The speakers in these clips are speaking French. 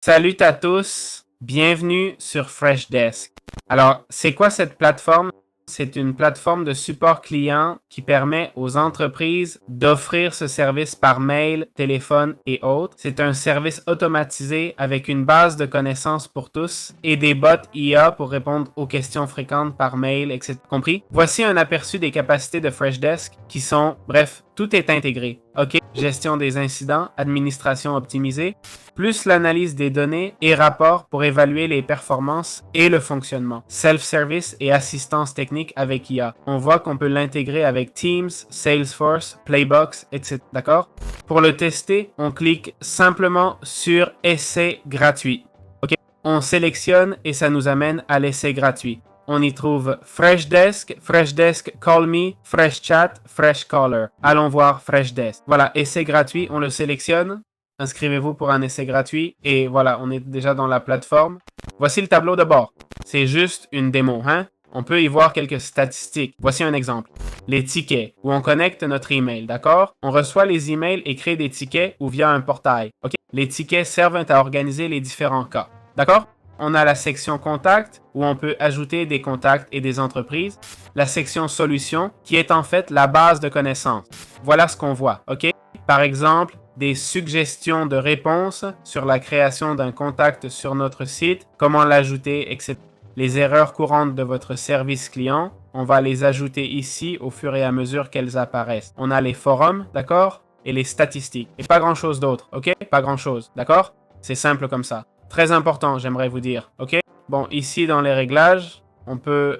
Salut à tous, bienvenue sur Freshdesk. Alors, c'est quoi cette plateforme? C'est une plateforme de support client qui permet aux entreprises d'offrir ce service par mail, téléphone et autres. C'est un service automatisé avec une base de connaissances pour tous et des bots IA pour répondre aux questions fréquentes par mail, etc. Compris? Voici un aperçu des capacités de Freshdesk qui sont, bref, tout est intégré. OK? Gestion des incidents, administration optimisée, plus l'analyse des données et rapports pour évaluer les performances et le fonctionnement. Self-service et assistance technique avec IA. On voit qu'on peut l'intégrer avec Teams, Salesforce, Playbox, etc. D'accord? Pour le tester, on clique simplement sur Essai gratuit. OK? On sélectionne et ça nous amène à l'essai gratuit. On y trouve Freshdesk, Freshdesk Call Me, Freshchat, Freshcaller. Allons voir Freshdesk. Voilà, essai gratuit, on le sélectionne. Inscrivez-vous pour un essai gratuit et voilà, on est déjà dans la plateforme. Voici le tableau de bord. C'est juste une démo, hein? On peut y voir quelques statistiques. Voici un exemple. Les tickets, où on connecte notre email, d'accord? On reçoit les emails et crée des tickets ou via un portail, ok? Les tickets servent à organiser les différents cas, d'accord? On a la section Contact, où on peut ajouter des contacts et des entreprises. La section Solutions, qui est en fait la base de connaissances. Voilà ce qu'on voit, ok? Par exemple, des suggestions de réponses sur la création d'un contact sur notre site, comment l'ajouter, etc. Les erreurs courantes de votre service client, on va les ajouter ici au fur et à mesure qu'elles apparaissent. On a les forums, d'accord? Et les statistiques. Et pas grand-chose d'autre, ok? Pas grand-chose, d'accord? C'est simple comme ça. Très important, j'aimerais vous dire, ok? Bon, ici dans les réglages, on peut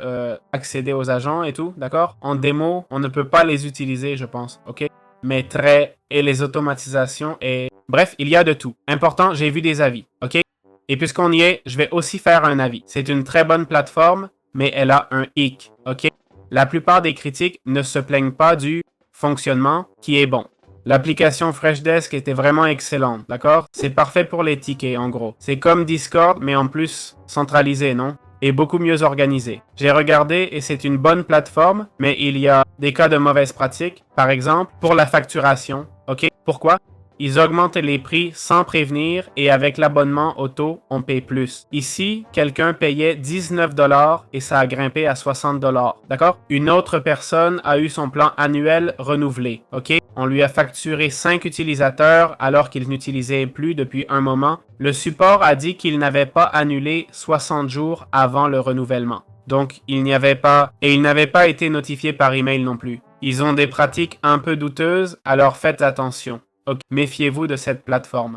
accéder aux agents et tout, d'accord? En démo, on ne peut pas les utiliser, je pense, ok? Mais et les automatisations et... Bref, il y a de tout. Important, j'ai vu des avis, ok? Et puisqu'on y est, je vais aussi faire un avis. C'est une très bonne plateforme, mais elle a un hic, ok? La plupart des critiques ne se plaignent pas du fonctionnement qui est bon. L'application Freshdesk était vraiment excellente, d'accord? C'est parfait pour les tickets, en gros. C'est comme Discord, mais en plus centralisé, non? Et beaucoup mieux organisé. J'ai regardé et c'est une bonne plateforme, mais il y a des cas de mauvaises pratiques. Par exemple, pour la facturation, ok? Pourquoi? Ils augmentent les prix sans prévenir et avec l'abonnement auto, on paye plus. Ici, quelqu'un payait 19 $ et ça a grimpé à 60 $. D'accord? Une autre personne a eu son plan annuel renouvelé. OK? On lui a facturé 5 utilisateurs alors qu'il n'utilisait plus depuis un moment. Le support a dit qu'il n'avait pas annulé 60 jours avant le renouvellement. Donc, il n'avait pas été notifié par email non plus. Ils ont des pratiques un peu douteuses, alors faites attention. Okay. Méfiez-vous de cette plateforme.